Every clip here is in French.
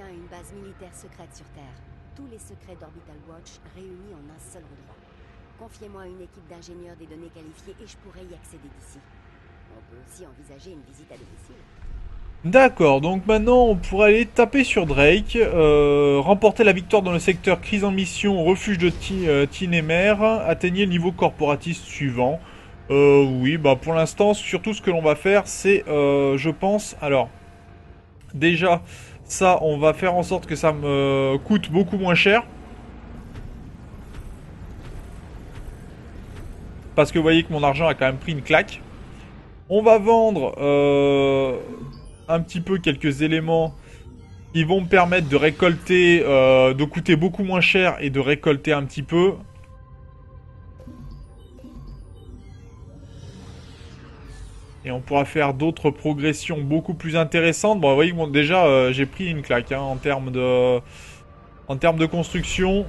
à une base militaire secrète sur Terre. Tous les secrets d'Orbital Watch réunis en un seul endroit. Confiez-moi une équipe d'ingénieurs des données qualifiées et je pourrai y accéder d'ici. On peut aussi envisager une visite à domicile. D'accord, donc maintenant on pourrait aller taper sur Drake, remporter la victoire dans le secteur crise en mission, refuge de Tinemer, atteignez le niveau corporatiste suivant. Oui, bah pour l'instant, surtout ce que l'on va faire, c'est, je pense, alors, déjà, ça, on va faire en sorte que ça me coûte beaucoup moins cher. Parce que vous voyez que mon argent a quand même pris une claque. On va vendre un petit peu quelques éléments qui vont me permettre de récolter, de coûter beaucoup moins cher et de récolter un petit peu. Et on pourra faire d'autres progressions beaucoup plus intéressantes. Bon, vous voyez que bon, déjà, j'ai pris une claque hein, en termes de construction.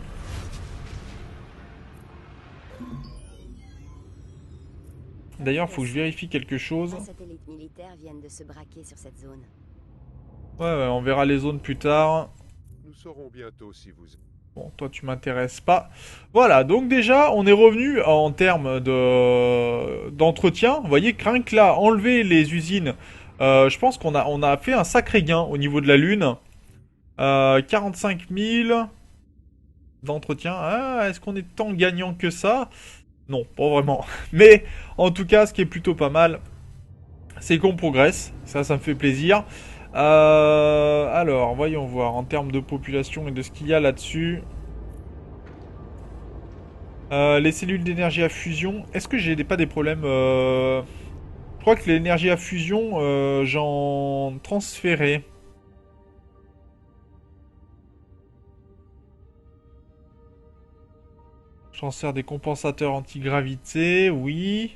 D'ailleurs, il faut que je vérifie quelque chose. Un satellite militaire vient de se braquer sur cette zone. Ouais, ouais, on verra les zones plus tard. Nous saurons bientôt si vous... Bon, toi, tu m'intéresses pas. Voilà, donc déjà, on est revenu en termes d'entretien. Vous voyez, rien que là, enlever les usines, je pense on a fait un sacré gain au niveau de la Lune. 45 000 d'entretien. Ah, est-ce qu'on est tant gagnant que ça? Non, pas vraiment. Mais, en tout cas, ce qui est plutôt pas mal, c'est qu'on progresse. Ça me fait plaisir. Alors, voyons voir, en termes de population et de ce qu'il y a là-dessus. Les cellules d'énergie à fusion, est-ce que j'ai pas des problèmes Je crois que l'énergie à fusion, j'en transférais. J'en sers des compensateurs anti-gravité, oui.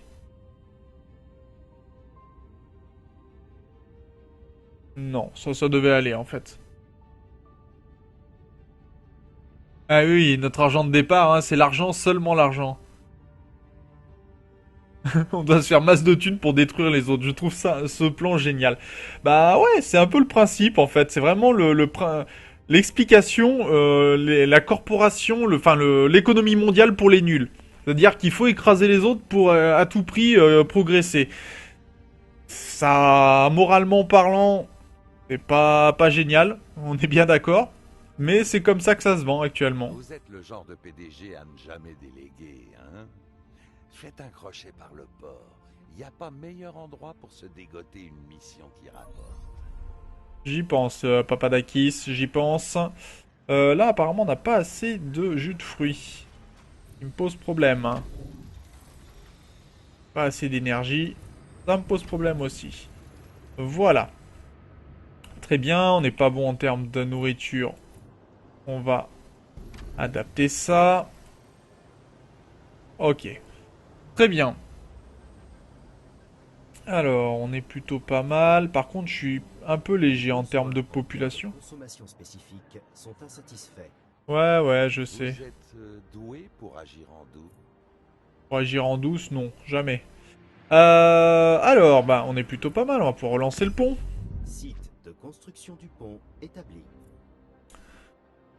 Non, ça devait aller en fait. Ah oui, notre argent de départ, hein, c'est l'argent, seulement l'argent. On doit se faire masse de thunes pour détruire les autres. Je trouve ça, ce plan génial. Bah ouais, c'est un peu le principe en fait. C'est vraiment l'explication, la corporation, l'économie mondiale pour les nuls. C'est-à-dire qu'il faut écraser les autres pour à tout prix progresser. Ça, moralement parlant, c'est pas génial. On est bien d'accord. Mais c'est comme ça que ça se vend actuellement. Vous êtes le genre de PDG à ne jamais déléguer, hein? Faites un crochet par le port. Il n'y a pas meilleur endroit pour se dégoter une mission qui rapporte. J'y pense, Papadakis, j'y pense. Là, apparemment, on n'a pas assez de jus de fruits. Il me pose problème. Hein. Pas assez d'énergie. Ça me pose problème aussi. Voilà. Très bien, on n'est pas bon en termes de nourriture. On va adapter ça. Ok. Très bien. Alors, on est plutôt pas mal. Par contre, je suis un peu léger en termes de population. Consommations spécifiques sont insatisfaits. Ouais, ouais, je Vous sais. êtes doué pour agir en doute. Pour agir en douce, non, jamais. Alors, bah, on est plutôt pas mal. On va pouvoir relancer le pont. Site de construction du pont établi.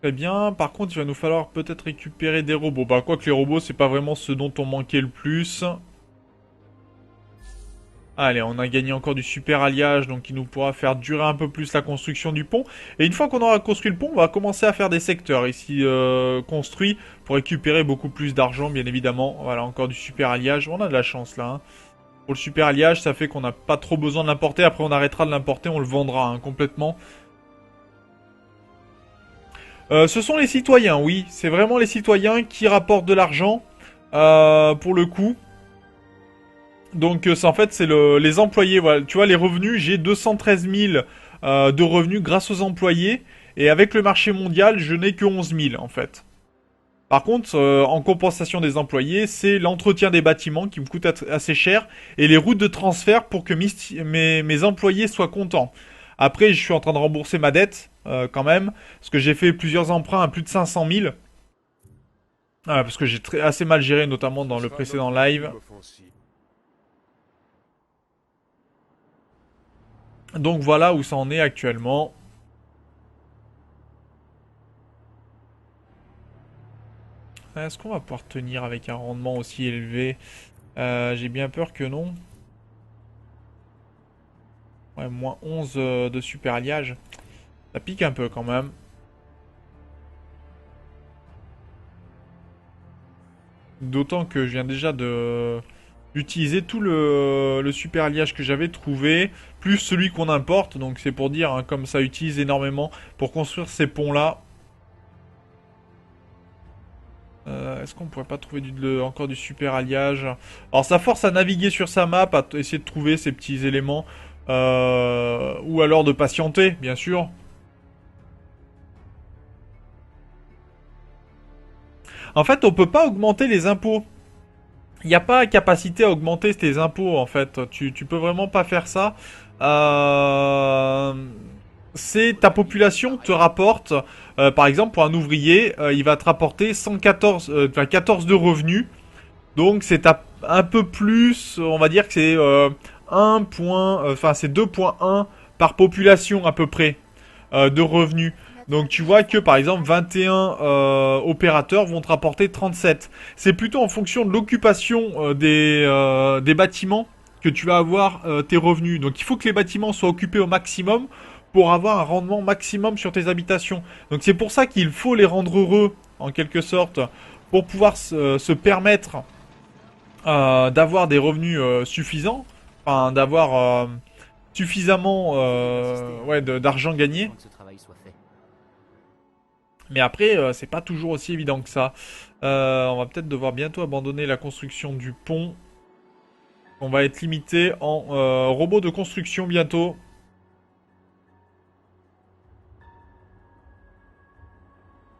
Très bien. Par contre, il va nous falloir peut-être récupérer des robots. Bah, quoique les robots, c'est pas vraiment ce dont on manquait le plus. Allez, on a gagné encore du super alliage, donc il nous pourra faire durer un peu plus la construction du pont. Et une fois qu'on aura construit le pont, on va commencer à faire des secteurs ici construits pour récupérer beaucoup plus d'argent, bien évidemment. Voilà, encore du super alliage. On a de la chance là. Hein. Pour le super alliage, ça fait qu'on n'a pas trop besoin de l'importer. Après, on arrêtera de l'importer, on le vendra hein, complètement. Ce sont les citoyens, oui. C'est vraiment les citoyens qui rapportent de l'argent pour le coup. Donc en fait c'est les employés, voilà. Tu vois les revenus, j'ai 213 000 de revenus grâce aux employés. Et avec le marché mondial, je n'ai que 11 000 en fait. Par contre, en compensation des employés, c'est l'entretien des bâtiments qui me coûte assez cher. Et les routes de transfert pour que mes employés soient contents. Après, je suis en train de rembourser ma dette quand même. Parce que j'ai fait plusieurs emprunts à plus de 500 000. Parce que j'ai assez mal géré, notamment dans le précédent live. Donc voilà où ça en est actuellement. Est-ce qu'on va pouvoir tenir avec un rendement aussi élevé? J'ai bien peur que non. Ouais, moins 11 de super alliage. Ça pique un peu quand même. D'autant que je viens déjà de d'utiliser tout le super alliage que j'avais trouvé, plus celui qu'on importe. Donc c'est pour dire, hein, comme ça utilise énormément pour construire ces ponts-là. Est-ce qu'on pourrait pas trouver encore du super alliage? Alors ça force à naviguer sur sa map, à essayer de trouver ces petits éléments. Ou alors de patienter, bien sûr. En fait, on peut pas augmenter les impôts. Il n'y a pas capacité à augmenter tes impôts, en fait. Tu peux vraiment pas faire ça. C'est ta population te rapporte, par exemple, pour un ouvrier, il va te rapporter 114, 14 de revenus. Donc c'est un peu plus, on va dire que c'est 1 point, enfin c'est 2,1 par population à peu près de revenus. Donc tu vois que par exemple 21 opérateurs vont te rapporter 37. C'est plutôt en fonction de l'occupation des bâtiments que tu vas avoir tes revenus. Donc il faut que les bâtiments soient occupés au maximum pour avoir un rendement maximum sur tes habitations. Donc c'est pour ça qu'il faut les rendre heureux en quelque sorte pour pouvoir se permettre d'avoir des revenus suffisants, enfin d'avoir suffisamment ouais, d'argent gagné. Avant que ce travail soit fait. Mais après, c'est pas toujours aussi évident que ça. On va peut-être devoir bientôt abandonner la construction du pont. On va être limité en robots de construction bientôt.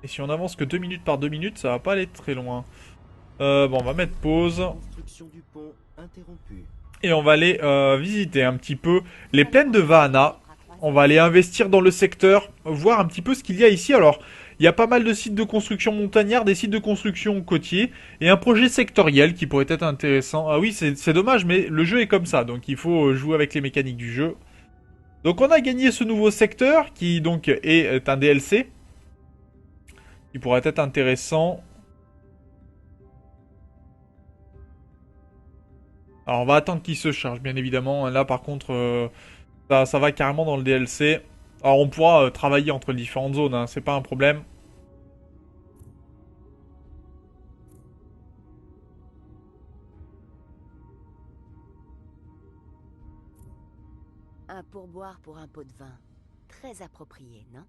Et si on avance que 2 minutes par 2 minutes, ça va pas aller très loin. Bon, on va mettre pause. Construction du pont interrompue. Et on va aller visiter un petit peu les plaines de Vahana. On va aller investir dans le secteur, voir un petit peu ce qu'il y a ici. Alors, il y a pas mal de sites de construction montagnards, des sites de construction côtiers, et un projet sectoriel qui pourrait être intéressant. Ah oui, c'est dommage, mais le jeu est comme ça, donc il faut jouer avec les mécaniques du jeu. Donc on a gagné ce nouveau secteur, qui donc est un DLC, qui pourrait être intéressant. Alors on va attendre qu'il se charge, bien évidemment. Là par contre, ça va carrément dans le DLC. Alors on pourra travailler entre les différentes zones, hein, c'est pas un problème. Un pourboire pour un pot de vin. Très approprié, non?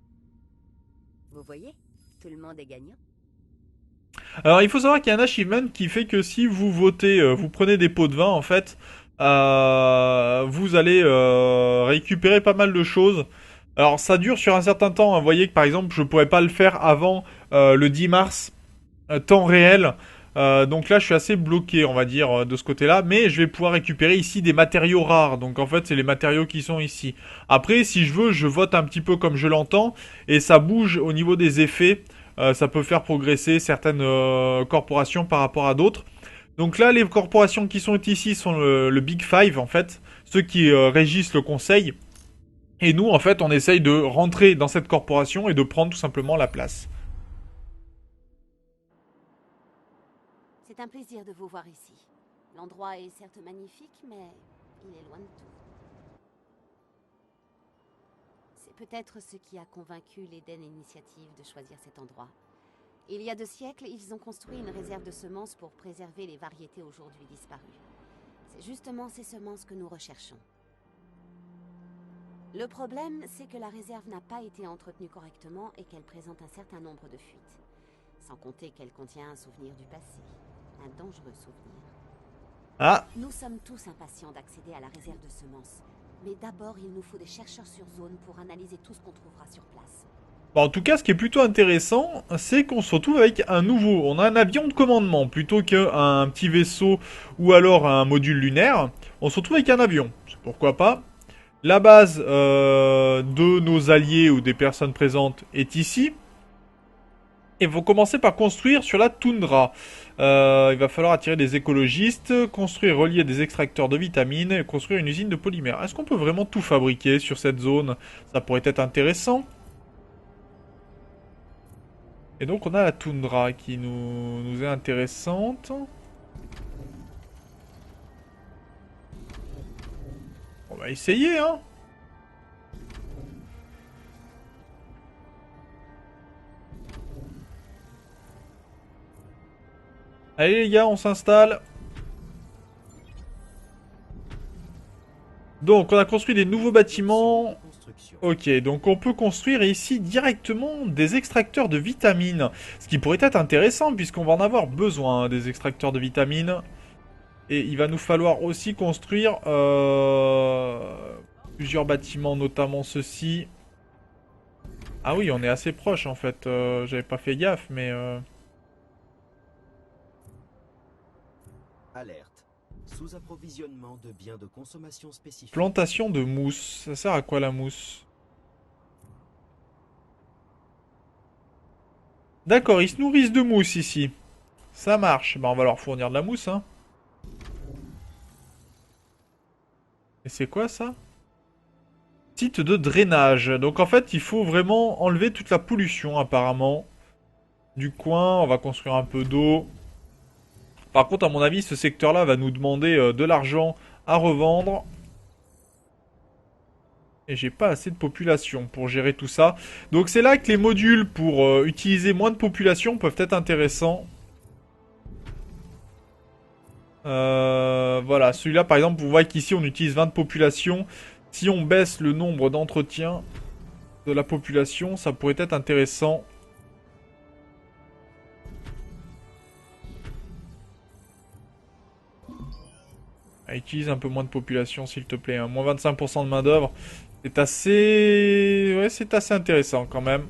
Vous voyez? Tout le monde est gagnant. Alors il faut savoir qu'il y a un achievement qui fait que si vous votez, vous prenez des pots de vin en fait, vous allez récupérer pas mal de choses. Alors ça dure sur un certain temps, hein. Vous voyez que par exemple je pourrais pas le faire avant le 10 mars, temps réel. Donc là je suis assez bloqué on va dire de ce côté-là, mais je vais pouvoir récupérer ici des matériaux rares. Donc en fait c'est les matériaux qui sont ici. Après si je veux je vote un petit peu comme je l'entends et ça bouge au niveau des effets. Ça peut faire progresser certaines corporations par rapport à d'autres. Donc là, les corporations qui sont ici sont le Big Five, en fait. Ceux qui régissent le conseil. Et nous, en fait, on essaye de rentrer dans cette corporation et de prendre tout simplement la place. C'est un plaisir de vous voir ici. L'endroit est certes magnifique, mais il est loin de tout. C'est peut-être ce qui a convaincu l'Eden Initiative de choisir cet endroit. Il y a 2 siècles, ils ont construit une réserve de semences pour préserver les variétés aujourd'hui disparues. C'est justement ces semences que nous recherchons. Le problème, c'est que la réserve n'a pas été entretenue correctement et qu'elle présente un certain nombre de fuites. Sans compter qu'elle contient un souvenir du passé. Un dangereux souvenir. Ah, Nous sommes tous impatients d'accéder à la réserve de semences. Mais d'abord, il nous faut des chercheurs sur zone pour analyser tout ce qu'on trouvera sur place. bon, en tout cas, ce qui est plutôt intéressant, c'est qu'on se retrouve avec un nouveau. On a un avion de commandement plutôt qu'un petit vaisseau ou alors un module lunaire. On se retrouve avec un avion. Pourquoi pas? La base de nos alliés ou des personnes présentes est ici. Et vont commencer par construire sur la toundra. Il va falloir attirer des écologistes, construire, relier des extracteurs de vitamines et construire une usine de polymères. Est-ce qu'on peut vraiment tout fabriquer sur cette zone? Ça pourrait être intéressant. Et donc on a la toundra qui nous est intéressante. On va essayer, hein. Allez les gars, on s'installe. Donc on a construit des nouveaux bâtiments. Construction. Ok, donc on peut construire ici directement des extracteurs de vitamines. Ce qui pourrait être intéressant puisqu'on va en avoir besoin, hein, des extracteurs de vitamines. Et il va nous falloir aussi construire plusieurs bâtiments, notamment ceci. Ah oui, on est assez proche en fait. J'avais pas fait gaffe, mais... Alerte. Sous-approvisionnement de biens de consommation spécifiques. Plantation de mousse. Ça sert à quoi la mousse? D'accord, ils se nourrissent de mousse ici. Ça marche. Bah on va leur fournir de la mousse, hein. Et c'est quoi ça? Site de drainage. Donc en fait, il faut vraiment enlever toute la pollution apparemment du coin. On va construire un peu d'eau. Par contre, à mon avis, ce secteur-là va nous demander de l'argent à revendre. Et j'ai pas assez de population pour gérer tout ça. Donc c'est là que les modules pour utiliser moins de population peuvent être intéressants. Voilà, celui-là par exemple, vous voyez qu'ici on utilise 20 de population. Si on baisse le nombre d'entretien de la population, ça pourrait être intéressant. Ah, utilise un peu moins de population s'il te plaît, hein. Moins 25% de main d'œuvre. C'est assez... Ouais, c'est assez intéressant quand même.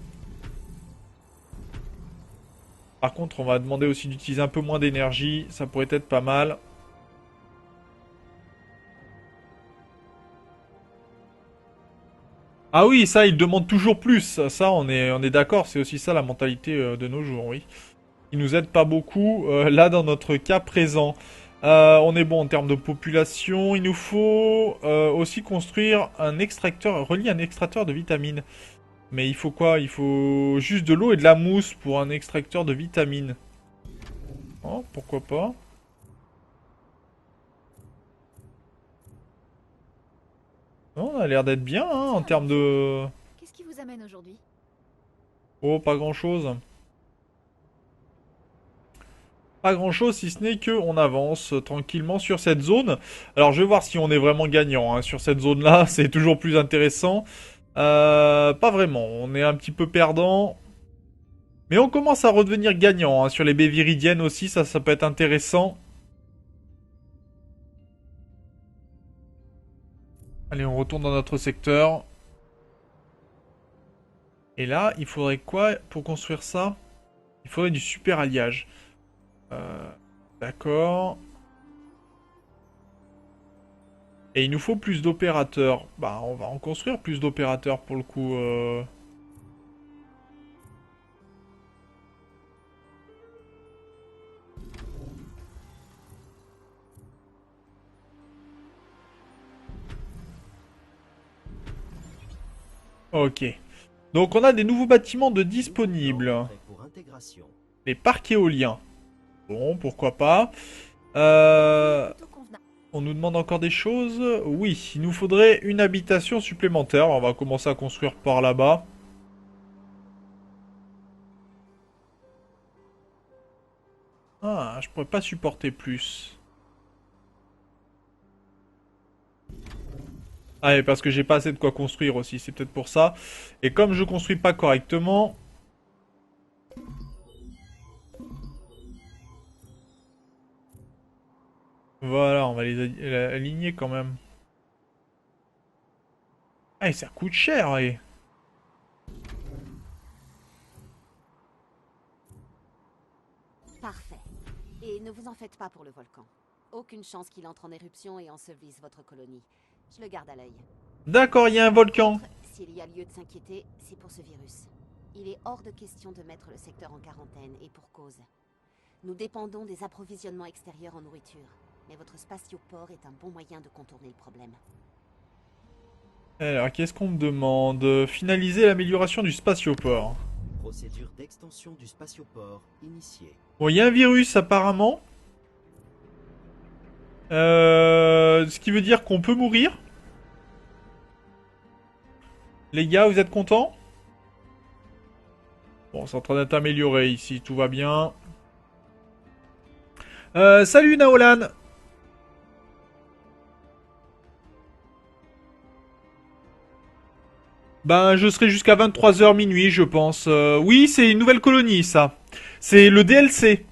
Par contre, on va demander aussi d'utiliser un peu moins d'énergie. Ça pourrait être pas mal. Ah oui, ça, il demande toujours plus. Ça, on est d'accord. C'est aussi ça la mentalité de nos jours, oui. Qui nous aide pas beaucoup, là, dans notre cas présent. On est bon en termes de population. Il nous faut aussi construire un extracteur, relier un extracteur de vitamines. Mais il faut quoi? Il faut juste de l'eau et de la mousse pour un extracteur de vitamines. Oh, pourquoi pas? Non, on a l'air d'être bien, hein, en termes de... Qu'est-ce qui vous amène aujourd'hui? Oh, pas grand-chose. Pas grand-chose, si ce n'est que on avance tranquillement sur cette zone. Alors, je vais voir si on est vraiment gagnant, hein. Sur cette zone-là, c'est toujours plus intéressant. Pas vraiment, on est un petit peu perdant. Mais on commence à redevenir gagnant, hein. Sur les baies viridiennes aussi, ça peut être intéressant. Allez, on retourne dans notre secteur. Et là, il faudrait quoi pour construire ça? Il faudrait du super alliage. D'accord. Et il nous faut plus d'opérateurs. Bah, on va en construire plus d'opérateurs pour le coup. Ok. Donc on a des nouveaux bâtiments de disponibles. Prêt pour intégration. Les parcs éoliens. Bon, pourquoi pas. Plutôt convenable. On nous demande encore des choses. Oui, il nous faudrait une habitation supplémentaire. On va commencer à construire par là-bas. Ah, je pourrais pas supporter plus. Ah, et parce que j'ai pas assez de quoi construire aussi, c'est peut-être pour ça. Et comme je construis pas correctement... Voilà, on va les aligner quand même. Ah, et ça coûte cher, et... Parfait. Et ne vous en faites pas pour le volcan. Aucune chance qu'il entre en éruption et ensevelisse votre colonie. Je le garde à l'œil. D'accord, il y a un volcan. S'il y a lieu de s'inquiéter, c'est pour ce virus. Il est hors de question de mettre le secteur en quarantaine, et pour cause. Nous dépendons des approvisionnements extérieurs en nourriture, mais votre spatioport est un bon moyen de contourner le problème. Alors, qu'est-ce qu'on me demande? Finaliser l'amélioration du spatioport. Procédure d'extension du spatioport initiée. Bon, il y a un virus apparemment. Ce qui veut dire qu'on peut mourir. Les gars, vous êtes contents? Bon, c'est en train d'être amélioré ici, tout va bien. Salut Naolan. Ben, je serai jusqu'à 23h minuit, je pense. Oui, c'est une nouvelle colonie, ça. C'est le DLC.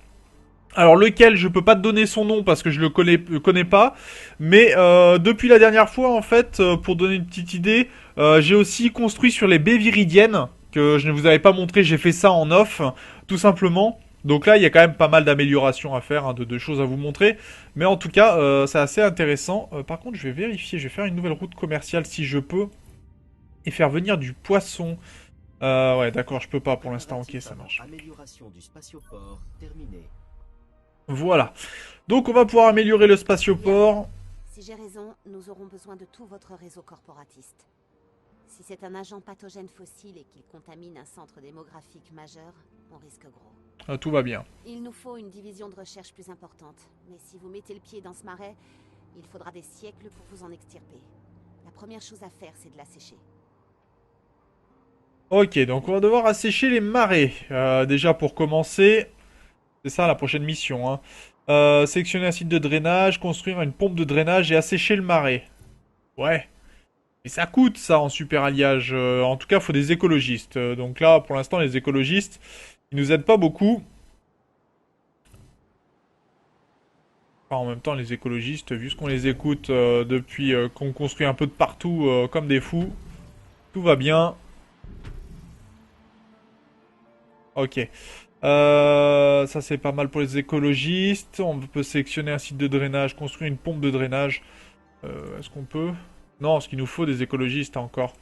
Alors, lequel, je peux pas te donner son nom parce que je le connais pas. Mais depuis la dernière fois, en fait, pour donner une petite idée, j'ai aussi construit sur les baies viridiennes, que je ne vous avais pas montré, j'ai fait ça en off, tout simplement. Donc là, il y a quand même pas mal d'améliorations à faire, hein, de choses à vous montrer. Mais en tout cas, c'est assez intéressant. Par contre, je vais vérifier, je vais faire une nouvelle route commerciale si je peux. Et faire venir du poisson. Ouais, d'accord, je peux pas pour l'instant. Ok, ça marche. Amélioration du spatioport terminée. Voilà. Donc, on va pouvoir améliorer le spatioport. Si j'ai raison, nous aurons besoin de tout votre réseau corporatiste. Si c'est un agent pathogène fossile et qu'il contamine un centre démographique majeur, on risque gros. Ah, tout va bien. Il nous faut une division de recherche plus importante. Mais si vous mettez le pied dans ce marais, il faudra des siècles pour vous en extirper. La première chose à faire, c'est de l'assécher. Ok, donc on va devoir assécher les marais. Déjà pour commencer, c'est ça la prochaine mission. Hein. Sélectionner un site de drainage, construire une pompe de drainage et assécher le marais. Ouais. Et ça coûte ça en super alliage. En tout cas, il faut des écologistes. Donc là, pour l'instant, les écologistes, ils nous aident pas beaucoup. Enfin, en même temps, les écologistes, vu ce qu'on les écoute depuis qu'on construit un peu de partout comme des fous, tout va bien. Ok. Ça c'est pas mal pour les écologistes. On peut sélectionner un site de drainage, construire une pompe de drainage. Est-ce qu'on peut? Non, ce qu'il nous faut des écologistes encore.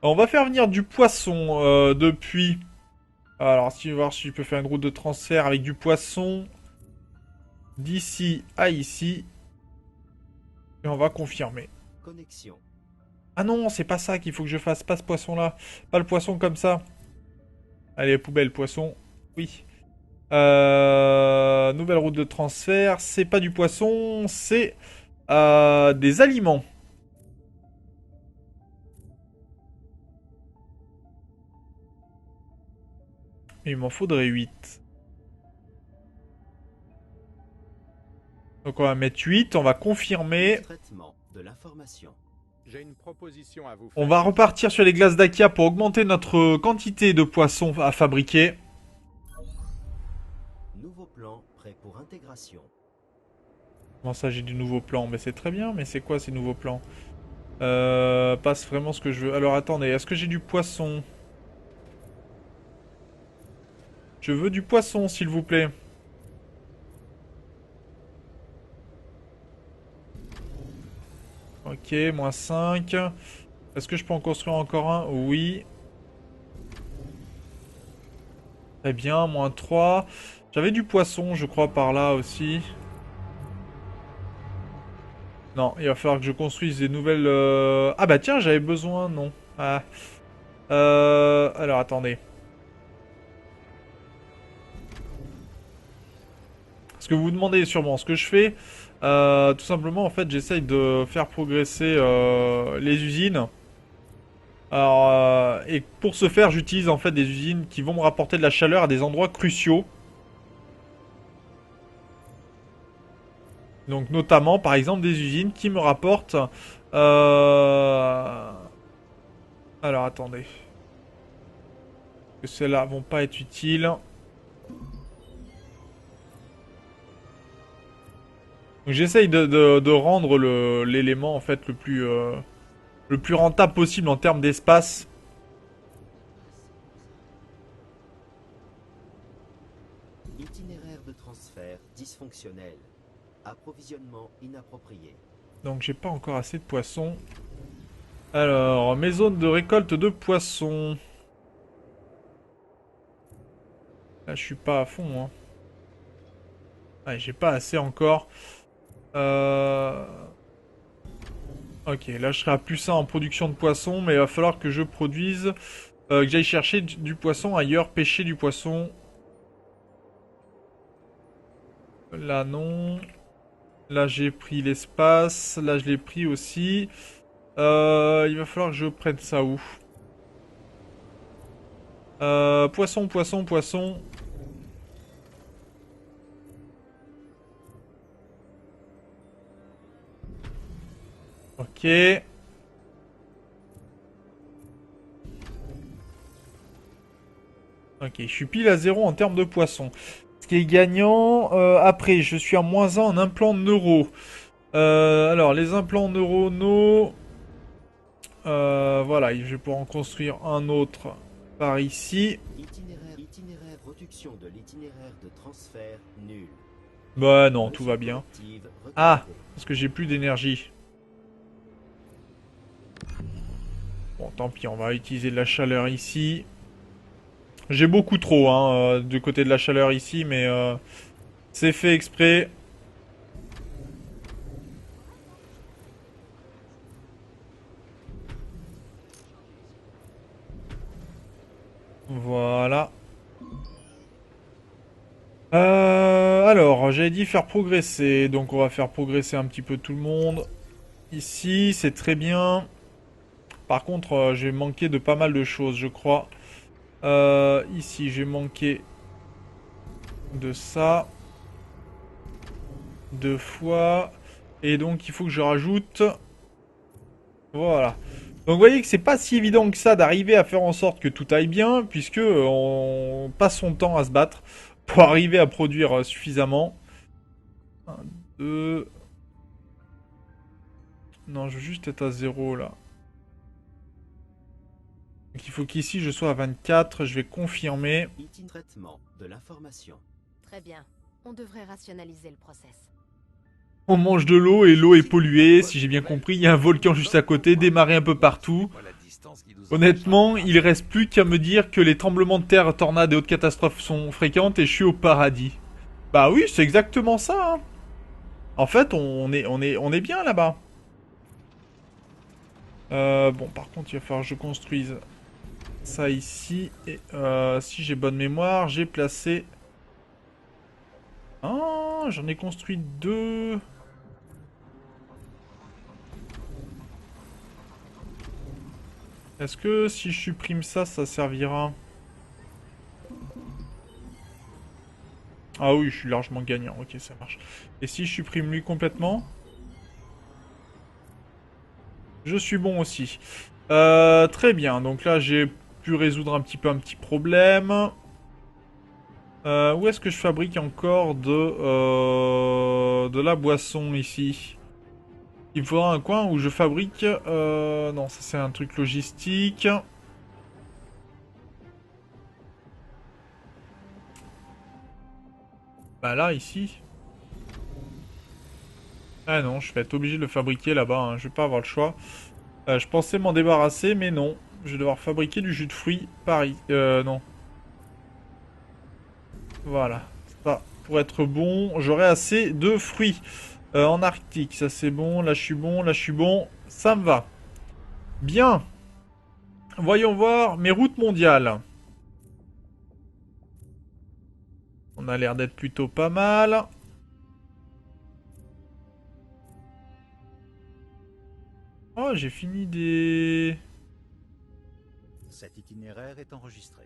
On va faire venir du poisson depuis... Alors, si on va voir si je peux faire une route de transfert avec du poisson d'ici à ici. Et on va confirmer. Connexion. Ah non, c'est pas ça qu'il faut que je fasse. Pas ce poisson-là. Pas le poisson comme ça. Allez, poubelle, poisson. Oui. Nouvelle route de transfert. C'est pas du poisson, c'est des aliments. Il m'en faudrait 8. Donc on va mettre 8, on va confirmer. Traitement de l'information. J'ai une proposition à vous faire. On va repartir sur les glaces d'Akia pour augmenter notre quantité de poissons à fabriquer. Nouveau plan prêt pour intégration. Comment ça, j'ai du nouveau plan? Mais c'est très bien, mais c'est quoi ces nouveaux plans? Passe vraiment ce que je veux. Alors attendez, est-ce que j'ai du poisson? Je veux du poisson, s'il vous plaît. Ok, moins 5. Est-ce que je peux en construire encore un? Oui. Très bien, moins 3. J'avais du poisson, je crois, par là aussi. Non, il va falloir que je construise des nouvelles... Ah bah tiens, j'avais besoin, non. Ah. Alors, attendez. Ce que vous vous demandez sûrement, ce que je fais... tout simplement, en fait, j'essaye de faire progresser les usines. Alors, et pour ce faire, j'utilise en fait des usines qui vont me rapporter de la chaleur à des endroits cruciaux. Donc, notamment, par exemple, des usines qui me rapportent... Alors, attendez. Que celles-là vont pas être utiles. Donc j'essaye de rendre l'élément en fait le plus rentable possible en termes d'espace. Itinéraire de transfert dysfonctionnel. Approvisionnement inapproprié. Donc j'ai pas encore assez de poissons. Alors, mes zones de récolte de poissons. Là je suis pas à fond. Hein. Ouais, j'ai pas assez encore. Ok, là je serai à plus 1 en production de poissons, mais il va falloir que je produise Que j'aille chercher du poisson ailleurs, pêcher du poisson. Là, non. Là, j'ai pris l'espace. Là, je l'ai pris aussi. Il va falloir que je prenne ça où? Poisson, poisson, poisson. Ok. Ok, je suis pile à 0 en termes de poisson. Ce qui est gagnant. Après, je suis à -1 en implants neuro. Alors, les implants neuronaux... voilà, je vais pouvoir en construire un autre par ici. Itinéraire production de l'itinéraire de transfert nul. Bah non, tout va bien. Collective Ah, recommandée. parce que j'ai plus d'énergie. Bon, tant pis, on va utiliser de la chaleur ici. J'ai beaucoup trop, hein, du côté de la chaleur ici, mais c'est fait exprès. Voilà. Alors, j'avais dit faire progresser, donc on va faire progresser un petit peu tout le monde. Ici, c'est très bien. Par contre, je vais manquer de pas mal de choses, je crois. Ici, je vais manquer de ça. 2 fois. Et donc, il faut que je rajoute... Voilà. Donc, vous voyez que c'est pas si évident que ça d'arriver à faire en sorte que tout aille bien, puisque on passe son temps à se battre pour arriver à produire suffisamment. 1, 2... Non, je veux juste être à 0, là. Donc, il faut qu'ici, je sois à 24. Je vais confirmer. Traitement de l'information. Très bien. On devrait rationaliser le process. On mange de l'eau et l'eau est polluée. Si j'ai bien compris, il y a un volcan juste à côté, des marées un peu partout. Honnêtement, il reste plus qu'à me dire que les tremblements de terre, tornades et autres catastrophes sont fréquentes et je suis au paradis. Bah oui, c'est exactement ça. Hein. En fait, on est bien là-bas. Bon, par contre, il va falloir que je construise ça ici. Et si j'ai bonne mémoire, j'ai placé... Ah, j'en ai construit 2. Est-ce que si je supprime ça, ça servira? Ah oui, je suis largement gagnant. Ok, ça marche. Et si je supprime lui complètement? Je suis bon aussi. Très bien. Donc là, j'ai pu résoudre un petit problème. Où est-ce que je fabrique encore de la boisson ici? Il me faudra un coin où je fabrique... non, ça c'est un truc logistique. Bah là, ici. Ah non, je vais être obligé de le fabriquer là-bas. Hein. Je vais pas avoir le choix. Je pensais m'en débarrasser, mais non. Je vais devoir fabriquer du jus de fruits. Pareil. Non. Voilà. Ça, pour être bon, j'aurai assez de fruits. En Arctique, ça c'est bon. Là, je suis bon. Là, je suis bon. Ça me va. Bien. Voyons voir mes routes mondiales. On a l'air d'être plutôt pas mal. Oh, j'ai fini des... Cet itinéraire est enregistré.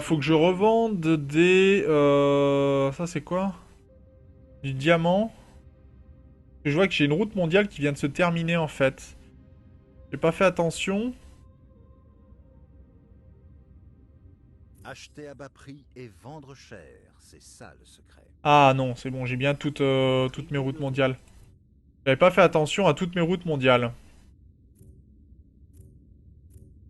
Faut que je revende des... Ça c'est quoi? Du diamant. Je vois que j'ai une route mondiale qui vient de se terminer en fait. J'ai pas fait attention. Acheter à bas prix et vendre cher, c'est ça le secret. Ah non, c'est bon, j'ai bien toutes mes routes mondiales. J'avais pas fait attention à toutes mes routes mondiales.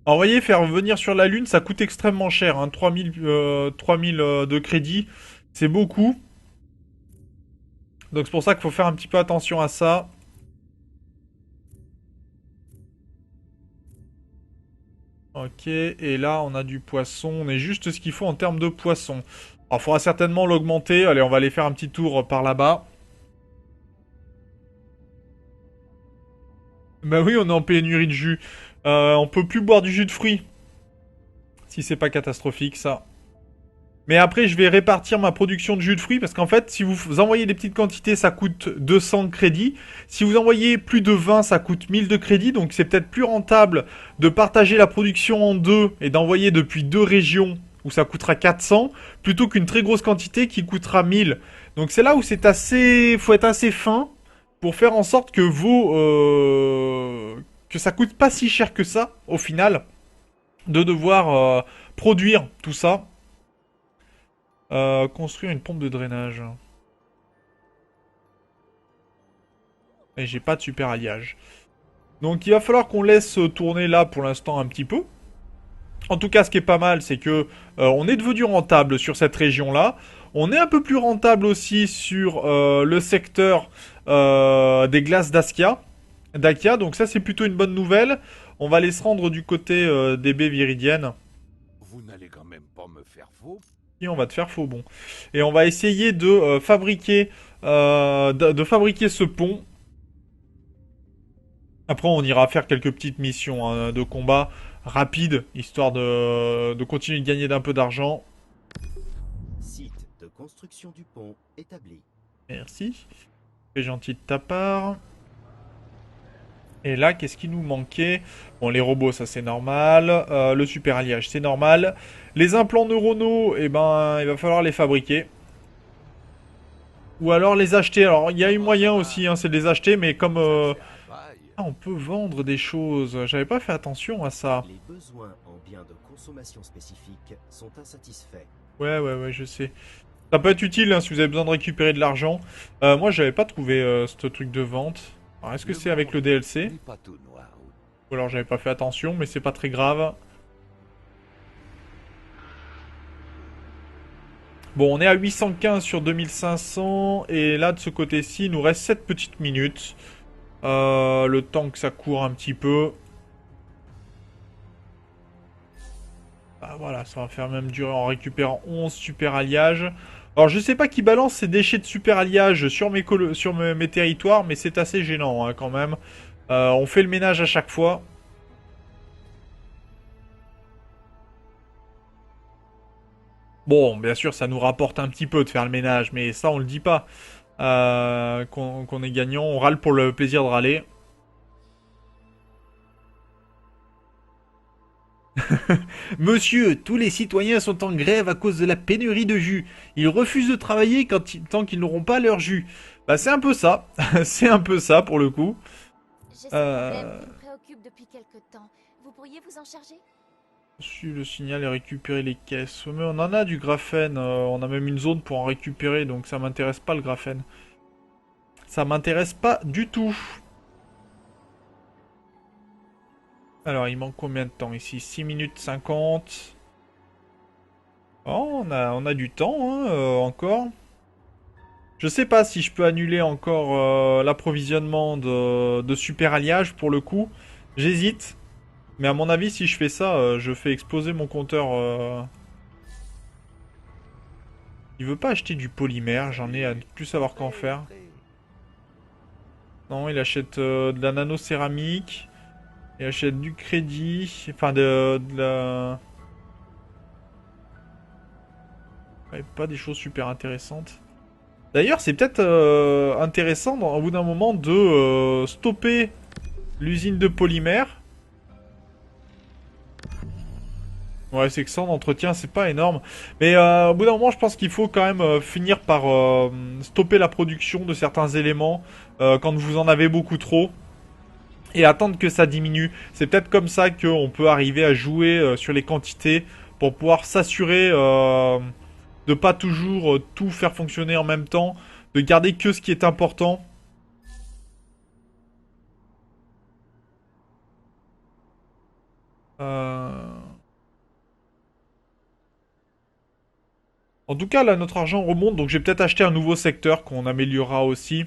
Alors, vous voyez, faire venir sur la Lune, ça coûte extrêmement cher. Hein. 3000 de crédit, c'est beaucoup. Donc c'est pour ça qu'il faut faire un petit peu attention à ça. Ok, et là on a du poisson. On est juste ce qu'il faut en termes de poisson. Alors il faudra certainement l'augmenter. Allez, on va aller faire un petit tour par là-bas. Bah oui, on est en pénurie de jus. On peut plus boire du jus de fruits. Si c'est pas catastrophique, ça. Mais après, je vais répartir ma production de jus de fruits parce qu'en fait, si vous envoyez des petites quantités, ça coûte 200 crédits. Si vous envoyez plus de 20, ça coûte 1000 de crédits. Donc c'est peut-être plus rentable de partager la production en deux et d'envoyer depuis 2 régions où ça coûtera 400 plutôt qu'une très grosse quantité qui coûtera 1000. Donc c'est là où c'est assez... faut être assez fin pour faire en sorte que que ça coûte pas si cher que ça au final de devoir produire tout ça. Construire une pompe de drainage. Et j'ai pas de super alliage. Donc il va falloir qu'on laisse tourner là pour l'instant un petit peu. En tout cas, ce qui est pas mal, c'est que on est devenu rentable sur cette région-là. On est un peu plus rentable aussi sur le secteur des glaces d'Akia. Donc ça, c'est plutôt une bonne nouvelle. On va aller se rendre du côté des baies viridiennes. Vous n'allez quand même pas me faire faux. Et on va te faire faux bon. Et on va essayer de fabriquer fabriquer ce pont. Après, on ira faire quelques petites missions hein, de combat rapides, histoire de continuer de gagner d'un peu d'argent. Site de construction du pont établi. Merci. C'est gentil de ta part. Et là, qu'est-ce qui nous manquait? Bon, les robots, ça c'est normal. Le super alliage, c'est normal. Les implants neuronaux, eh ben, il va falloir les fabriquer. Ou alors les acheter. Alors, il y a eu moyen aussi, hein, c'est de les acheter, mais comme... Ah, on peut vendre des choses. J'avais pas fait attention à ça. Les besoins en biens de consommation spécifiques sont insatisfaits. Ouais, je sais. Ça peut être utile hein, si vous avez besoin de récupérer de l'argent. Moi, j'avais pas trouvé ce truc de vente. Alors, est-ce que c'est avec le DLC? Ou alors j'avais pas fait attention, mais c'est pas très grave. Bon, on est à 815 sur 2500. Et là, de ce côté-ci, il nous reste 7 petites minutes. Le temps que ça court un petit peu. Ah, voilà, ça va faire même durer en récupérant 11 super alliages. Alors, je sais pas qui balance ces déchets de super alliages sur mes territoires, mais c'est assez gênant hein, quand même. On fait le ménage à chaque fois. Bon, bien sûr, ça nous rapporte un petit peu de faire le ménage, mais ça, on le dit pas. Qu'on est gagnant, on râle pour le plaisir de râler. Monsieur, tous les citoyens sont en grève à cause de la pénurie de jus. Ils refusent de travailler tant qu'ils n'auront pas leur jus. Bah c'est un peu ça. C'est un peu ça pour le coup. J'ai ce problème qui me préoccupe depuis quelque temps. Vous pourriez vous en charger? Suis le signal et récupérer les caisses. Mais on en a du graphène. On a même une zone pour en récupérer, donc ça m'intéresse pas le graphène. Ça m'intéresse pas du tout. Alors, il manque combien de temps ici? 6 minutes 50. Oh, on a du temps, hein, encore. Je sais pas si je peux annuler encore l'approvisionnement de super alliage pour le coup. J'hésite. Mais à mon avis, si je fais ça, je fais exploser mon compteur. Il veut pas acheter du polymère, j'en ai à ne plus savoir qu'en faire. Non, il achète de la nanocéramique. Il achète du crédit. Enfin, de la... Ouais, pas des choses super intéressantes. D'ailleurs, c'est peut-être intéressant au bout d'un moment de stopper l'usine de polymère. Ouais, c'est que ça en entretien, c'est pas énorme. Mais au bout d'un moment, je pense qu'il faut quand même finir par stopper la production de certains éléments quand vous en avez beaucoup trop. Et attendre que ça diminue. C'est peut-être comme ça qu'on peut arriver à jouer sur les quantités pour pouvoir s'assurer de pas toujours tout faire fonctionner en même temps, de garder que ce qui est important. En tout cas, là, notre argent remonte, donc j'ai peut-être acheté un nouveau secteur qu'on améliorera aussi.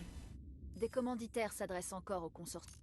Des commanditaires s'adressent encore aux consortiums.